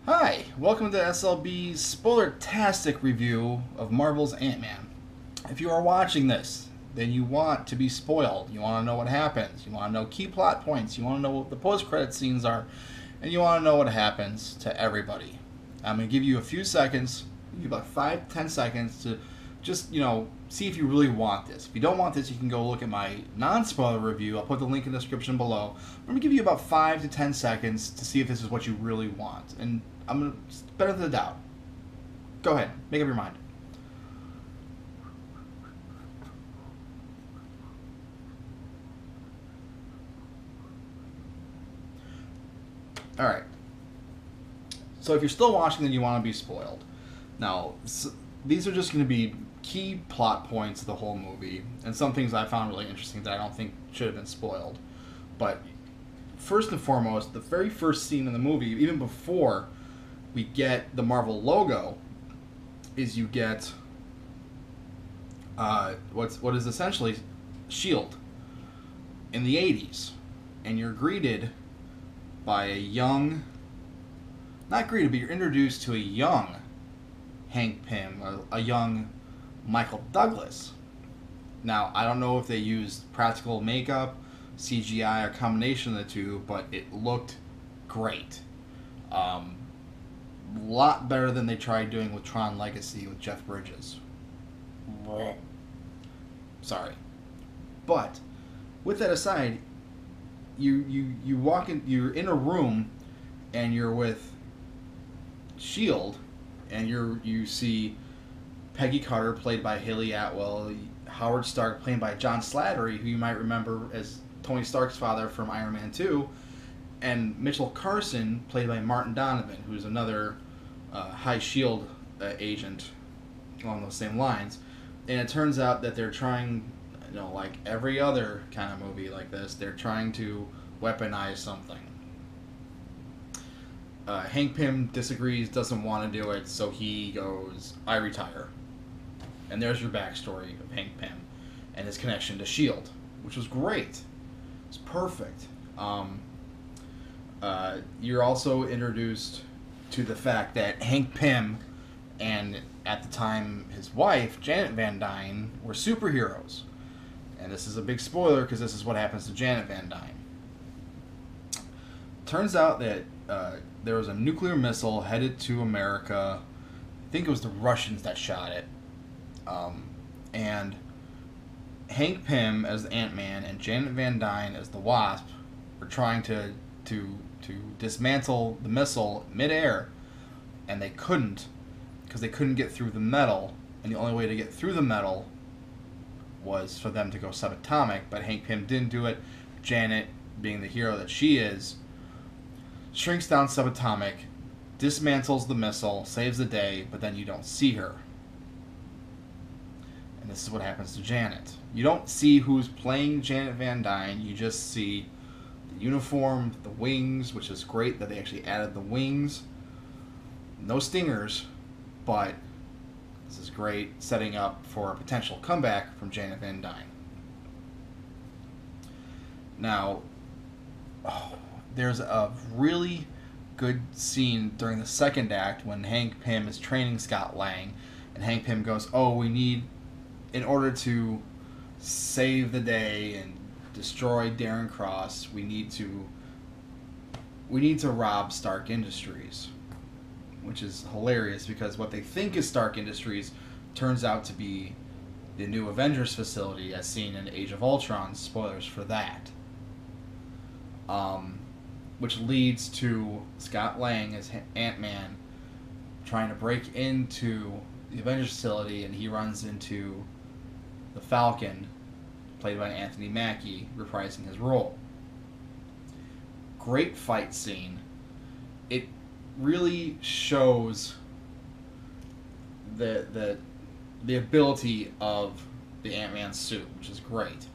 Hi, welcome to SLB's Spoilertastic review of Marvel's Ant-Man. If you are watching this, then you want to be spoiled. You want to know what happens. You want to know key plot points. You want to know what the post-credit scenes are. And you want to know what happens to everybody. I'm going to give you a few seconds, give you about 5-10 seconds to just, see if you really want this. If you don't want this, you can go look at my non-spoiler review. I'll put the link in the description below. I'm going to give you about 5 to 10 seconds to see if this is what you really want. And I'm going to, better than a doubt. Go ahead, make up your mind. Alright. So if you're still watching, then you want to be spoiled. Now, these are just going to be key plot points of the whole movie, and some things I found really interesting that I don't think should have been spoiled. But first and foremost, the very first scene in the movie, even before we get the Marvel logo, is you get what is essentially S.H.I.E.L.D. in the 80s. And you're greeted by a young... Not greeted, but you're introduced to a young Hank Pym, a young Michael Douglas. Now, I don't know if they used practical makeup, CGI, or combination of the two, but it looked great. Lot better than they tried doing with Tron Legacy with Jeff Bridges. What? Sorry. But, with that aside, you walk in, you're in a room, and you're with S.H.I.E.L.D., and you see Peggy Carter, played by Haley Atwell, Howard Stark, played by John Slattery, who you might remember as Tony Stark's father from Iron Man 2, and Mitchell Carson, played by Martin Donovan, who's another high S.H.I.E.L.D. Agent along those same lines. And it turns out that they're trying, like every other kind of movie like this, they're trying to weaponize something. Hank Pym disagrees, doesn't want to do it, so he goes, I retire. And there's your backstory of Hank Pym and his connection to S.H.I.E.L.D., which was great. It's perfect. You're also introduced to the fact that Hank Pym and, at the time, his wife, Janet Van Dyne, were superheroes. And this is a big spoiler because this is what happens to Janet Van Dyne. Turns out that there was a nuclear missile headed to America. I think it was the Russians that shot it. And Hank Pym as the Ant-Man and Janet Van Dyne as the Wasp were trying to dismantle the missile midair, and they couldn't because they couldn't get through the metal, and the only way to get through the metal was for them to go subatomic, but Hank Pym didn't do it. Janet, being the hero that she is, shrinks down subatomic, dismantles the missile, saves the day, but then you don't see her. And this is what happens to Janet. You don't see who's playing Janet Van Dyne, you just see the uniform, the wings, which is great that they actually added the wings. No stingers, but this is great, setting up for a potential comeback from Janet Van Dyne. Now, there's a really good scene during the second act when Hank Pym is training Scott Lang, and Hank Pym goes, we need, in order to save the day and destroy Darren Cross, we need to rob Stark Industries. Which is hilarious because what they think is Stark Industries turns out to be the new Avengers facility as seen in Age of Ultron. Spoilers for that. Which leads to Scott Lang as Ant-Man trying to break into the Avengers facility, and he runs into the Falcon, played by Anthony Mackie, reprising his role. Great fight scene. It really shows the ability of the Ant-Man suit, which is great.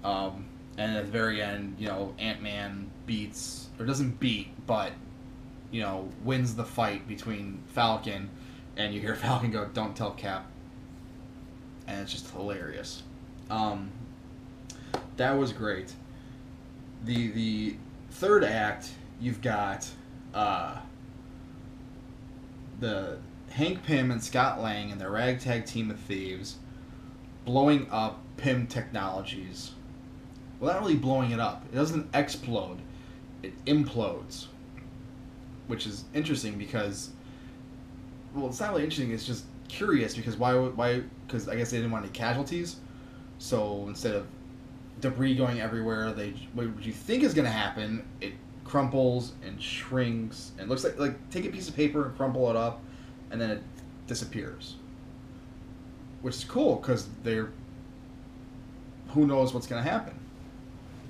And at the very end, Ant-Man beats, or doesn't beat, but, wins the fight between Falcon, and you hear Falcon go, "Don't tell Cap." And it's just hilarious. That was great. The third act, you've got the Hank Pym and Scott Lang and their ragtag team of thieves blowing up Pym Technologies. Well, not really blowing it up. It doesn't explode. It implodes. Which is interesting because... Well, it's not really interesting. It's just curious because why? Because I guess they didn't want any casualties. So instead of debris going everywhere, what you think is going to happen, it crumples and shrinks and looks like take a piece of paper and crumple it up, and then it disappears. Which is cool because who knows what's going to happen.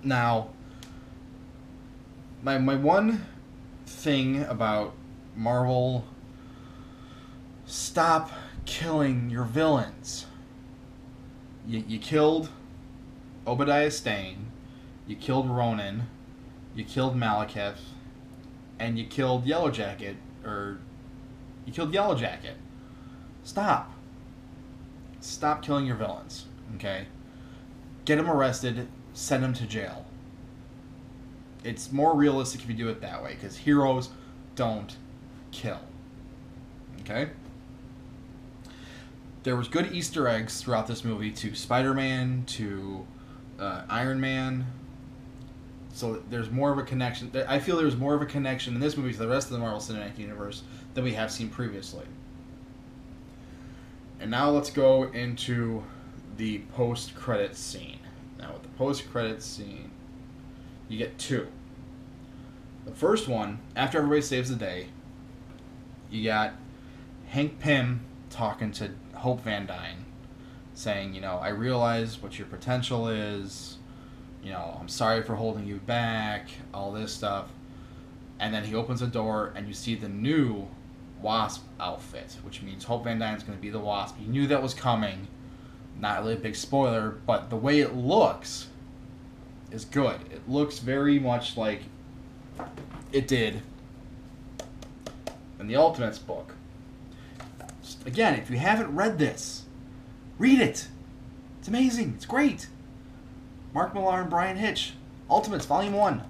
Now, my one thing about Marvel: stop killing your villains. You killed Obadiah Stane, you killed Ronan, you killed Malekith, and you killed Yellow Jacket, Stop. Stop killing your villains, okay? Get them arrested, send them to jail. It's more realistic if you do it that way, because heroes don't kill. Okay? There was good Easter eggs throughout this movie to Spider-Man, to Iron Man. So there's more of a connection. I feel there's more of a connection in this movie to the rest of the Marvel Cinematic Universe than we have seen previously. And now let's go into the post-credits scene. Now with the post-credits scene, you get two. The first one, after everybody saves the day, you got Hank Pym talking to Hope Van Dyne, saying, I realize what your potential is, I'm sorry for holding you back, all this stuff. And then he opens a door and you see the new Wasp outfit, which means Hope Van Dyne's going to be the Wasp. You knew that was coming. Not really a big spoiler, but the way it looks is good. It looks very much like it did in the Ultimates book. Again, if you haven't read this, read it. It's amazing. It's great. Mark Millar and Brian Hitch. Ultimates, Volume 1.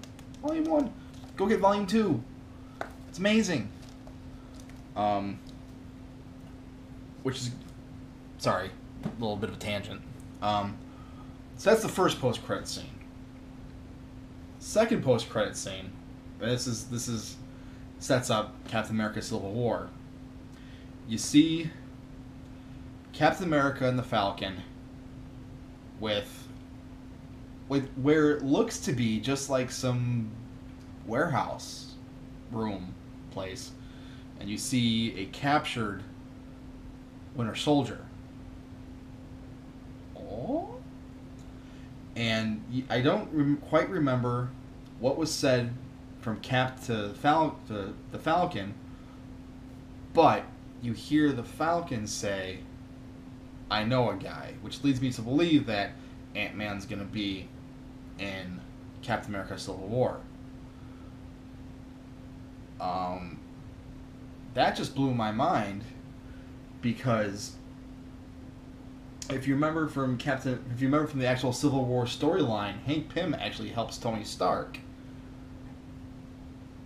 Volume 1. Go get Volume 2. It's amazing. Which is... Sorry. A little bit of a tangent. So that's the first post-credit scene. Second post-credit scene. This is sets up Captain America: Civil War. You see Captain America and the Falcon with where it looks to be just like some warehouse room place, and you see a captured Winter Soldier. Oh, and I don't quite remember what was said from Cap to the Falcon, but you hear the Falcon say, "I know a guy," which leads me to believe that Ant-Man's going to be in Captain America: Civil War. That just blew my mind, because if you remember from the actual Civil War storyline, Hank Pym actually helps Tony Stark.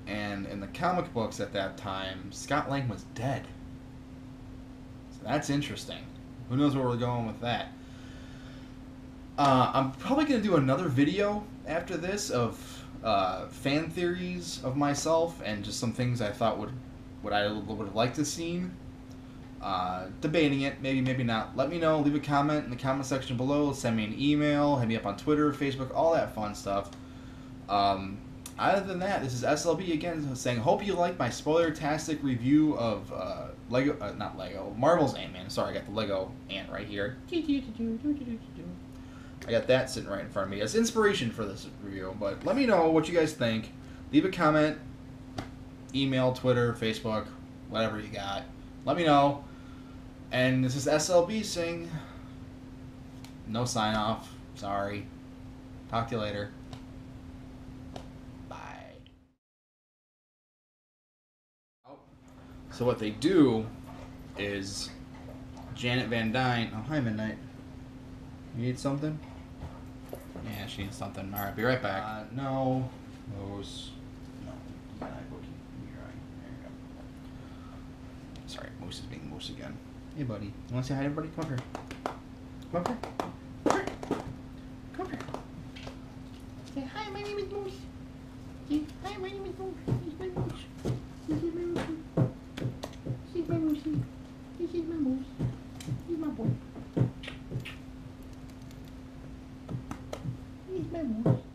And in the comic books at that time, Scott Lang was dead. So that's interesting. Who knows where we're going with that. I'm probably going to do another video after this of fan theories of myself and just some things I thought would have liked to see. Debating it, maybe not. Let me know. Leave a comment in the comment section below. Send me an email. Hit me up on Twitter, Facebook, all that fun stuff. Other than that, this is SLB again saying, hope you like my spoiler-tastic review of Marvel's Ant-Man. Sorry, I got the Lego Ant right here. I got that sitting right in front of me as inspiration for this review. But let me know what you guys think. Leave a comment. Email, Twitter, Facebook, whatever you got. Let me know. And this is SLB saying, no sign off. Sorry. Talk to you later. Bye. So what they do is Janet Van Dyne. Oh, hi, Midnight. You need something? Yeah, she needs something. Alright, be right back. No. Those. No. There you go. Moose is being Moose again. Hey, buddy. You want to say hi to everybody? Come up here. Come up here. Come here. Come up here. Say hi, my name is Moose. Say hi, my name is Moose. This is my Moose. This is my Moose. This is my Moose. This is my Moose. He's my boy. He's my Moose.